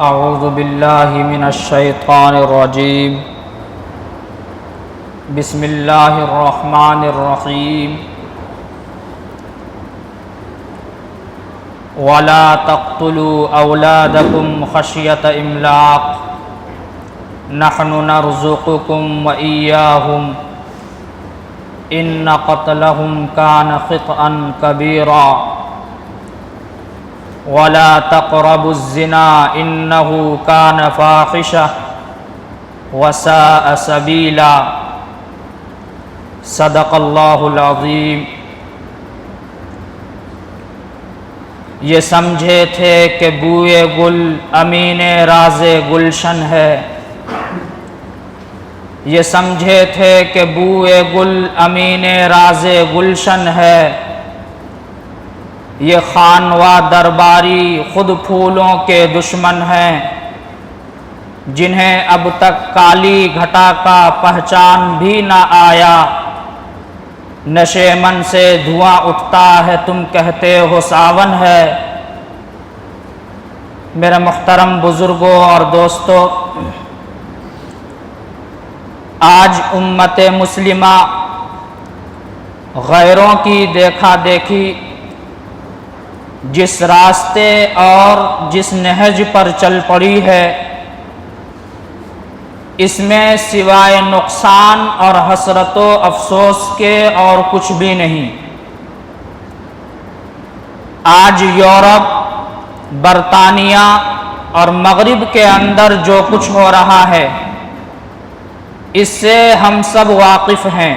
اعوذ باللہ من الشیطان الرجیم بسم اللہ الرحمن الرحیم ولا تقتلوا اولادکم خشیۃ املاق نحن نرزقکم وإیاہم ان قتلهم کان خطئا کبیرا ولا تقربوا الزنا انه كان فاحشة وساء سبيلا صدق اللہ العظیم۔ یہ سمجھے تھے کہ بوئے گل امین راز گلشن ہے، یہ سمجھے تھے کہ بوئے گل امین راز گلشن ہے، یہ خانوا درباری خود پھولوں کے دشمن ہیں، جنہیں اب تک کالی گھٹا کا پہچان بھی نہ آیا، نشے من سے دھواں اٹھتا ہے تم کہتے ہو ساون ہے۔ میرے محترم بزرگوں اور دوستو، آج امت مسلمہ غیروں کی دیکھا دیکھی جس راستے اور جس نہج پر چل پڑی ہے، اس میں سوائے نقصان اور حسرت و افسوس کے اور کچھ بھی نہیں۔ آج یورپ، برطانیہ اور مغرب کے اندر جو کچھ ہو رہا ہے، اس سے ہم سب واقف ہیں۔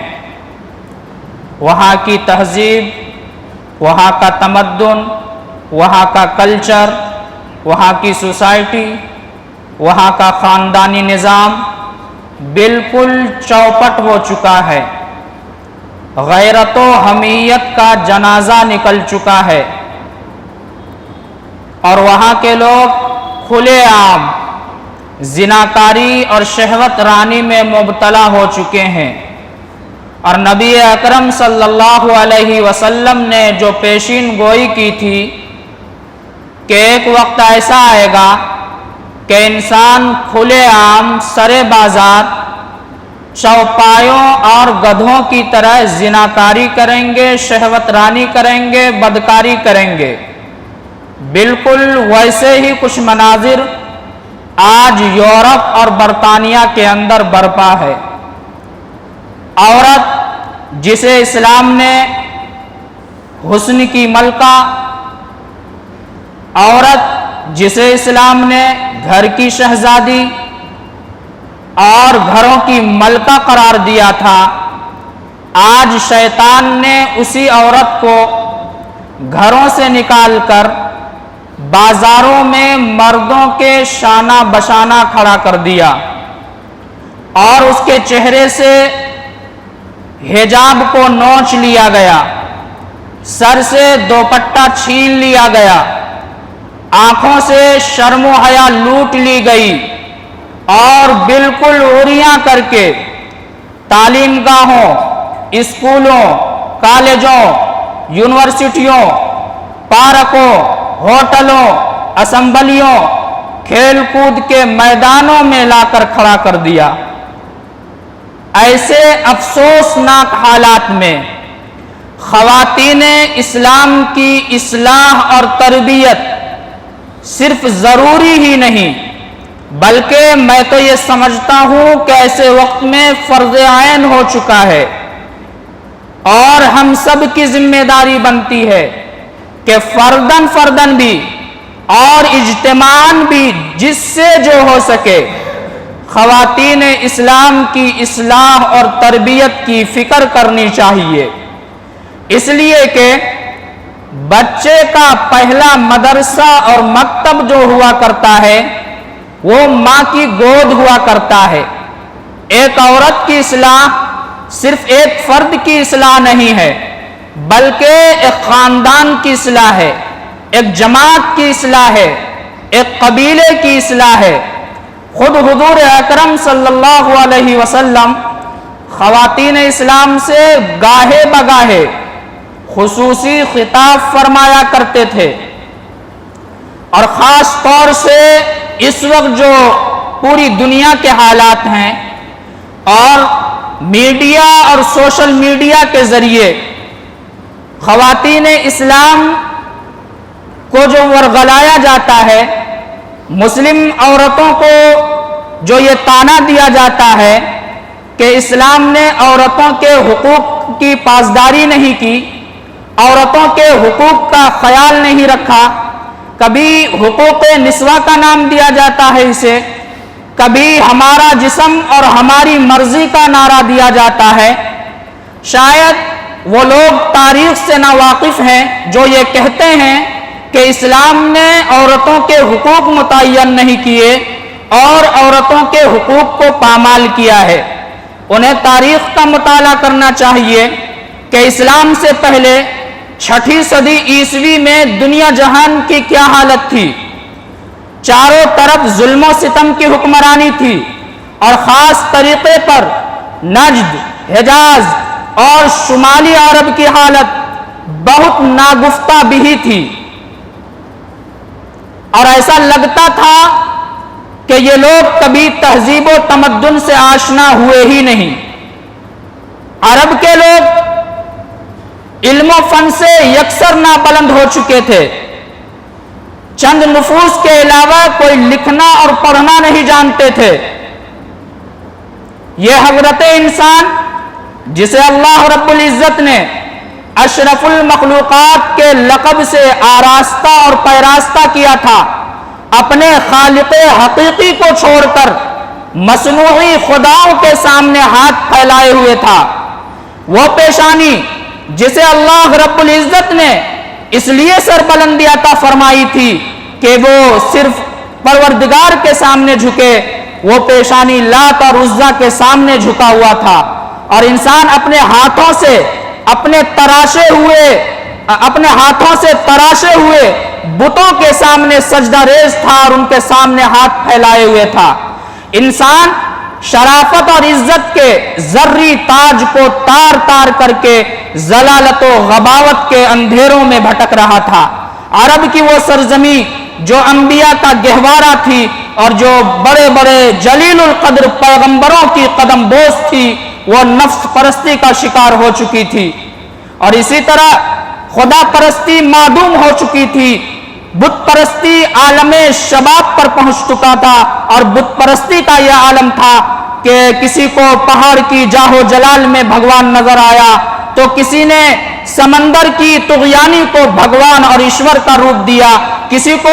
وہاں کی تہذیب، وہاں کا تمدن، وہاں کا کلچر، وہاں کی سوسائٹی، وہاں کا خاندانی نظام بالکل چوپٹ ہو چکا ہے، غیرت و حمیت کا جنازہ نکل چکا ہے، اور وہاں کے لوگ کھلے عام زناکاری اور شہوت رانی میں مبتلا ہو چکے ہیں۔ اور نبی اکرم صلی اللہ علیہ وسلم نے جو پیشین گوئی کی تھی کہ ایک وقت ایسا آئے گا کہ انسان کھلے عام سرے بازار چوپایوں اور گدھوں کی طرح زناکاری کریں گے، شہوت رانی کریں گے، بدکاری کریں گے، بالکل ویسے ہی کچھ مناظر آج یورپ اور برطانیہ کے اندر برپا ہے۔ عورت جسے اسلام نے حسن کی ملکہ، عورت جسے اسلام نے گھر کی شہزادی اور گھروں کی ملکہ قرار دیا تھا، آج شیطان نے اسی عورت کو گھروں سے نکال کر بازاروں میں مردوں کے شانہ بشانہ کھڑا کر دیا، اور اس کے چہرے سے حجاب کو نوچ لیا گیا، سر سے دوپٹہ چھین لیا گیا، آنکھوں سے شرم و حیا لوٹ لی گئی، اور بالکل عریاں کر کے تعلیم گاہوں، اسکولوں، کالجوں، یونیورسٹیوں، پارکوں، ہوٹلوں، اسمبلیوں، کھیل کود کے میدانوں میں لا کر کھڑا کر دیا۔ ایسے افسوسناک حالات میں خواتین اسلام کی اصلاح اور تربیت صرف ضروری ہی نہیں، بلکہ میں تو یہ سمجھتا ہوں کہ ایسے وقت میں فرض عین ہو چکا ہے، اور ہم سب کی ذمہ داری بنتی ہے کہ فرداً بھی اور اجتماعاً بھی جس سے جو ہو سکے خواتین اسلام کی اصلاح اور تربیت کی فکر کرنی چاہیے، اس لیے کہ بچے کا پہلا مدرسہ اور مکتب جو ہوا کرتا ہے وہ ماں کی گود ہوا کرتا ہے۔ ایک عورت کی اصلاح صرف ایک فرد کی اصلاح نہیں ہے، بلکہ ایک خاندان کی اصلاح ہے، ایک جماعت کی اصلاح ہے، ایک قبیلے کی اصلاح ہے۔ خود حضور اکرم صلی اللہ علیہ وسلم خواتین اسلام سے گاہے بگاہے خصوصی خطاب فرمایا کرتے تھے، اور خاص طور سے اس وقت جو پوری دنیا کے حالات ہیں اور میڈیا اور سوشل میڈیا کے ذریعے خواتین اسلام کو جو ورغلایا جاتا ہے، مسلم عورتوں کو جو یہ طعنہ دیا جاتا ہے کہ اسلام نے عورتوں کے حقوق کی پاسداری نہیں کی، عورتوں کے حقوق کا خیال نہیں رکھا، کبھی حقوق نسواں کا نام دیا جاتا ہے اسے، کبھی ہمارا جسم اور ہماری مرضی کا نعرہ دیا جاتا ہے۔ شاید وہ لوگ تاریخ سے ناواقف ہیں جو یہ کہتے ہیں کہ اسلام نے عورتوں کے حقوق متعین نہیں کیے اور عورتوں کے حقوق کو پامال کیا ہے۔ انہیں تاریخ کا مطالعہ کرنا چاہیے کہ اسلام سے پہلے 6 صدی عیسوی میں دنیا جہان کی کیا حالت تھی۔ چاروں طرف ظلم و ستم کی حکمرانی تھی اور خاص طریقے پر نجد، حجاز اور شمالی عرب کی حالت بہت ناگفتہ بھی تھی، اور ایسا لگتا تھا کہ یہ لوگ کبھی تہذیب و تمدن سے آشنا ہوئے ہی نہیں۔ عرب کے لوگ علم و فن سے یکسر نابلند ہو چکے تھے، چند نفوس کے علاوہ کوئی لکھنا اور پڑھنا نہیں جانتے تھے۔ یہ حضرت انسان جسے اللہ رب العزت نے اشرف المخلوقات کے لقب سے آراستہ اور پیراستہ کیا تھا، اپنے خالق حقیقی کو چھوڑ کر مصنوعی خداؤں کے سامنے ہاتھ پھیلائے ہوئے تھا۔ وہ پیشانی جسے اللہ رب العزت نے اس لیے سربلندی عطا فرمائی تھی کہ وہ صرف پروردگار کے سامنے جھکے، وہ پیشانی لات اور عزا کے سامنے جھکا ہوا تھا، اور انسان اپنے ہاتھوں سے تراشے ہوئے بتوں کے سامنے سجدہ ریز تھا اور ان کے سامنے ہاتھ پھیلائے ہوئے تھا۔ انسان شرافت اور عزت کے زرعی تاج کو تار تار کر کے ضلالت و غباوت کے اندھیروں میں بھٹک رہا تھا۔ عرب کی وہ سرزمین جو انبیاء کا گہوارہ تھی اور جو بڑے بڑے جلیل القدر پیغمبروں کی قدم بوس تھی، وہ نفس پرستی کا شکار ہو چکی تھی، اور اسی طرح خدا پرستی معدوم ہو چکی تھی۔ بت پرستی عالم شباب پر پہنچ چکا تھا، اور بت پرستی کا یہ عالم تھا کہ کسی کو پہاڑ کی جاہ و جلال میں بھگوان نظر آیا تو کسی نے سمندر کی طغیانی کو بھگوان اور ایشور کا روپ دیا، کسی کو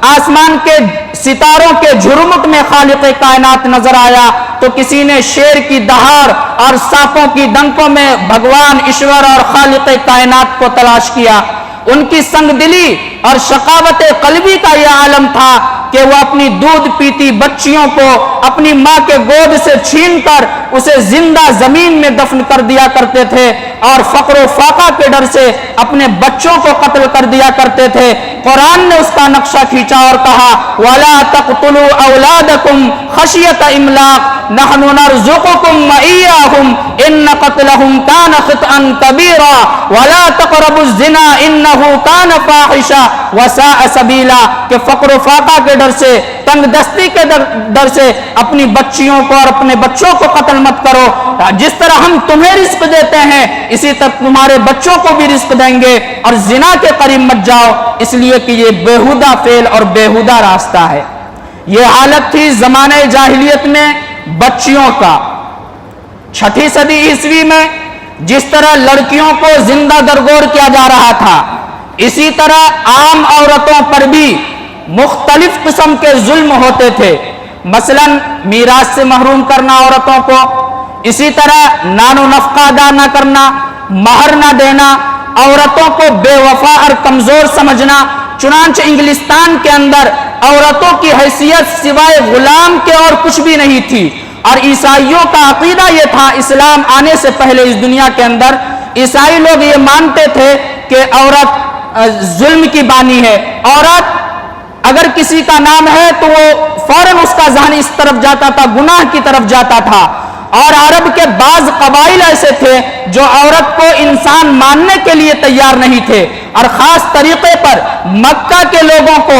آسمان کے ستاروں کے جھرمٹ میں خالق کائنات نظر آیا تو کسی نے شیر کی دہاڑ اور سانپوں کی ڈنکوں میں بھگوان ایشور اور خالق کائنات کو تلاش کیا۔ ان کی سنگ دلی اور شقاوت قلبی کا یہ عالم تھا کہ وہ اپنی دودھ پیتی بچیوں کو اپنی ماں کے گود سے چھین کر اسے زندہ زمین میں دفن کر دیا کرتے تھے، اور فقر و فاقہ کے ڈر سے اپنے بچوں کو قتل کر دیا کرتے تھے۔ قرآن نے اس کا نقشہ کھینچا اور کہا وَلَا تَقْتُلُوا أَوْلَادَكُمْ خَشْيَةَ إِمْلَاقٍ نَحْنُ نَرْزُقُكُمْ وَإِيَّاهُمْ إِنَّ قَتْلَهُمْ كَانَ خِطْئًا كَبِيرًا وَلَا تَقْرَبُوا الزِّنَا إِنَّهُ كَانَ فَاحِشًا وَسَاءَ سَبِيلًا، کہ فقر و فاقہ کے ڈر سے، تنگ دستی کے ڈر سے اپنی بچیوں کو اور اپنے بچوں کو قتل مت کرو۔ جس طرح ہم تمہیں رزق دیتے ہیں اسی طرح تمہارے بچوں کو بھی رزق دیں گے، اور زنا کے قریب مت جاؤ، اس لیے کہ یہ بےہودہ فعل اور بےہودہ راستہ ہے۔ یہ حالت تھی زمانہ جاہلیت میں بچیوں کا۔ 6 صدی عیسوی میں جس طرح لڑکیوں کو زندہ درگور کیا جا رہا تھا، اسی طرح عام عورتوں پر بھی مختلف قسم کے ظلم ہوتے تھے، مثلا میراث سے محروم کرنا عورتوں کو، اسی طرح نان و نفقہ ادا نہ کرنا، مہر نہ دینا، عورتوں کو بے وفا اور کمزور سمجھنا۔ چنانچہ انگلستان کے اندر عورتوں کی حیثیت سوائے غلام کے اور کچھ بھی نہیں تھی، اور عیسائیوں کا عقیدہ یہ تھا، اسلام آنے سے پہلے اس دنیا کے اندر عیسائی لوگ یہ مانتے تھے کہ عورت ظلم کی بانی ہے، عورت اگر کسی کا نام ہے تو وہ فوراً اس کا ذہن اس طرف جاتا تھا، گناہ کی طرف جاتا تھا۔ اور عرب کے بعض قبائل ایسے تھے جو عورت کو انسان ماننے کے لیے تیار نہیں تھے، اور خاص طریقے پر مکہ کے لوگوں کو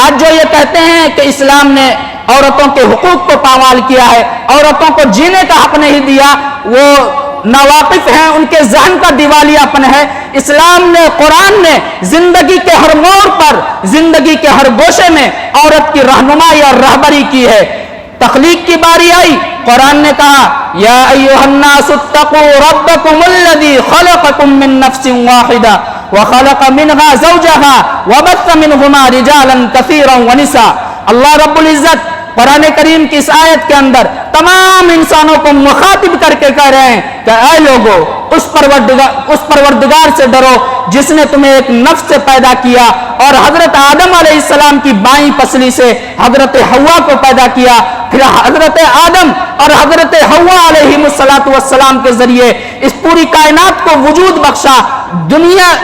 آج جو یہ کہتے ہیں کہ اسلام نے عورتوں کے حقوق کو پامال کیا ہے، عورتوں کو جینے کا حق نہیں دیا، وہ ناواقف ہیں، ان کے ذہن کا دیوالیہ پن ہے۔ اسلام نے، قرآن نے زندگی کے ہر موڑ پر، زندگی کے ہر گوشے میں عورت کی رہنمائی اور رہبری کی ہے۔ تخلیق کی باری آئی، قرآن نے کہا یا ایھا الناس اتقوا ربکم الذی خلقکم من نفس واحدہ وخلق منها زوجها وبث منهما رجالا كثيرا ونساء۔ اللہ رب العزت قرآن کریم کی اس آیت کے اندر تمام انسانوں کو مخاطب کر کے کہہ رہے ہیں کہ اے لوگو، اس پروردگار سے ڈرو جس نے تمہیں ایک نفس سے پیدا کیا اور حضرت آدم علیہ السلام کی بائیں پسلی سے حضرت حوا کو پیدا کیا، پھر حضرت آدم اور حضرت حوا علیہ السلام کے ذریعے اس پوری کائنات کو وجود بخشا،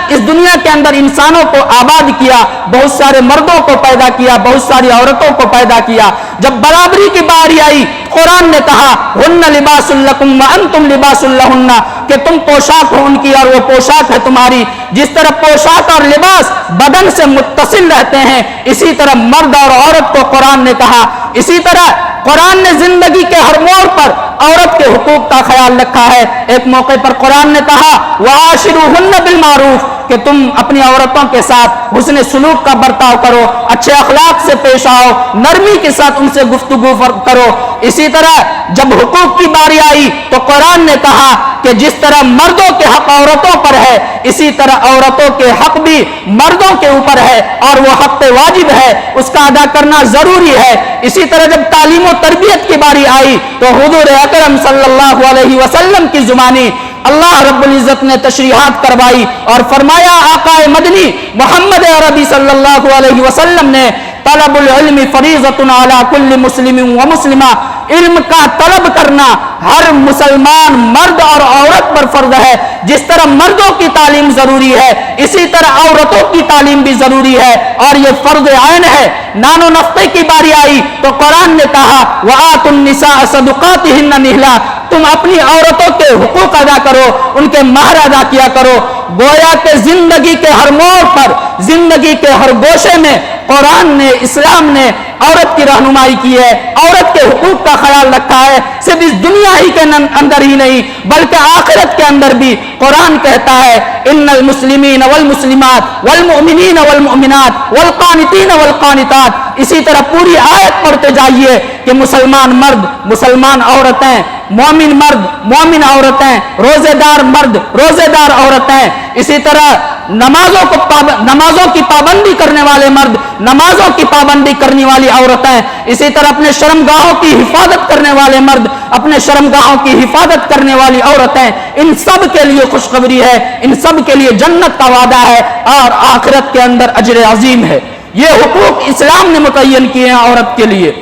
اس دنیا کے اندر انسانوں کو آباد کیا، بہت سارے مردوں کو پیدا کیا، بہت ساری عورتوں کو پیدا کیا۔ جب برابری کی باری آئی، قرآن نے کہا ہن لباس لکم وانتم لباس لہن، کہ تم پوشاک ہو ان کی اور وہ پوشاک ہے تمہاری۔ جس طرح پوشاک اور لباس بدن سے متصل رہتے ہیں، اسی طرح مرد اور عورت کو قرآن نے کہا۔ اسی طرح قرآن نے زندگی کے ہر موڑ پر عورت کے حقوق کا خیال رکھا ہے۔ ایک موقع پر قرآن نے کہا وَعَاشِرُوهُنَّ بِالْمَعْرُوفِ، کہ تم اپنی عورتوں کے ساتھ حسن سلوک کا برتاؤ کرو، اچھے اخلاق سے پیش آؤ، نرمی کے ساتھ ان سے گفتگو کرو۔ اسی طرح جب حقوق کی باری آئی تو قرآن نے کہا کہ جس طرح مردوں کے حق عورتوں پر ہے، اسی طرح عورتوں کے حق بھی مردوں کے اوپر ہے، اور وہ حق واجب ہے، اس کا ادا کرنا ضروری ہے۔ اسی طرح جب تعلیم و تربیت کی باری آئی تو حضور اکرم صلی اللہ علیہ وسلم کی زبانی اللہ رب العزت نے تشریحات کروائی اور فرمایا، آقا مدنی محمد عربی صلی اللہ علیہ وسلم نے طلب العلم فریضۃ علی کل مسلم و مسلمہ، علم کا طلب کرنا ہر مسلمان مرد اور عورت پر فرض ہے۔ جس طرح مردوں کی تعلیم ضروری ہے، اسی طرح عورتوں کی تعلیم بھی ضروری ہے، اور یہ فرض عین ہے۔ نان و نفقے کی باری آئی تو قرآن نے کہا وآتوا النساء صدقاتہن نحلا، تم اپنی عورتوں کے حقوق ادا کرو، ان کے مہر ادا کیا کرو۔ گویا کہ زندگی کے ہر موڑ پر، زندگی کے ہر گوشے میں قرآن نے، اسلام نے عورت کی رہنمائی کی ہے، عورت کے حقوق کا خیال رکھا ہے۔ صرف اس دنیا ہی کے اندر ہی نہیں بلکہ آخرت کے اندر بھی قرآن کہتا ہے ان المسلمین والمسلمات والمؤمنین والمؤمنات والقانتین والقانتات۔ اسی طرح پوری آیت پڑھتے جائیے کہ مسلمان مرد، مسلمان عورتیں، مومن مرد، مومن عورتیں، روزے دار مرد، روزے دار عورتیں، اسی طرح نمازوں کی پابندی کرنے والے مرد، نمازوں کی پابندی کرنے والی عورتیں، اسی طرح اپنے شرمگاہوں کی حفاظت کرنے والے مرد، اپنے شرمگاہوں کی حفاظت کرنے والی عورتیں، ان سب کے لیے خوشخبری ہے، ان سب کے لیے جنت کا وعدہ ہے اور آخرت کے اندر اجر عظیم ہے۔ یہ حقوق اسلام نے متعین کیے ہیں عورت کے لیے۔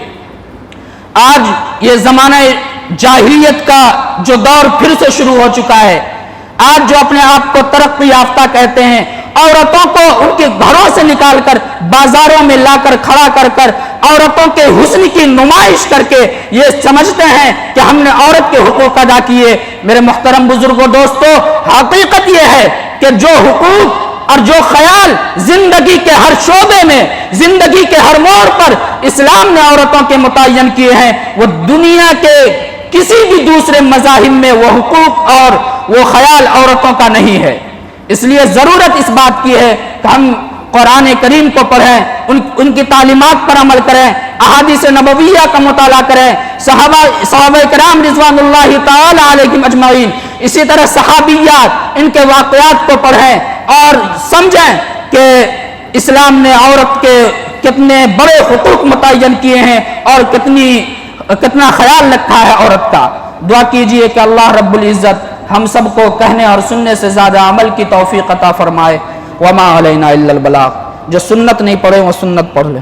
آج یہ زمانہ جاہلیت کا جو دور پھر سے شروع ہو چکا ہے، آج جو اپنے آپ کو ترقی یافتہ کہتے ہیں، عورتوں کو ان کے گھروں سے نکال کر بازاروں میں لا کر کھڑا کر عورتوں کے حسن کی نمائش کر کے یہ سمجھتے ہیں کہ ہم نے عورت کے حقوق ادا کیے۔ میرے محترم بزرگوں، دوستو، حقیقت یہ ہے کہ جو حقوق اور جو خیال زندگی کے ہر شعبے میں، زندگی کے ہر موڑ پر اسلام نے عورتوں کے متعین کیے ہیں، وہ دنیا کے کسی بھی دوسرے مذاہب میں وہ حقوق اور وہ خیال عورتوں کا نہیں ہے۔ اس لیے ضرورت اس بات کی ہے کہ ہم قرآن کریم کو پڑھیں، ان کی تعلیمات پر عمل کریں، احادیث نبویہ کا مطالعہ کریں، صحابہ کرام رضوان اللہ تعالی علیہم اجمعین، اسی طرح صحابیات، ان کے واقعات کو پڑھیں اور سمجھیں کہ اسلام نے عورت کے کتنے بڑے حقوق متعین کیے ہیں اور کتنا خیال رکھا ہے عورت کا۔ دعا کیجئے کہ اللہ رب العزت ہم سب کو کہنے اور سننے سے زیادہ عمل کی توفیق عطا فرمائے۔ وما علینا الا البلاغ۔ جو سنت نہیں پڑھے وہ سنت پڑھ لے۔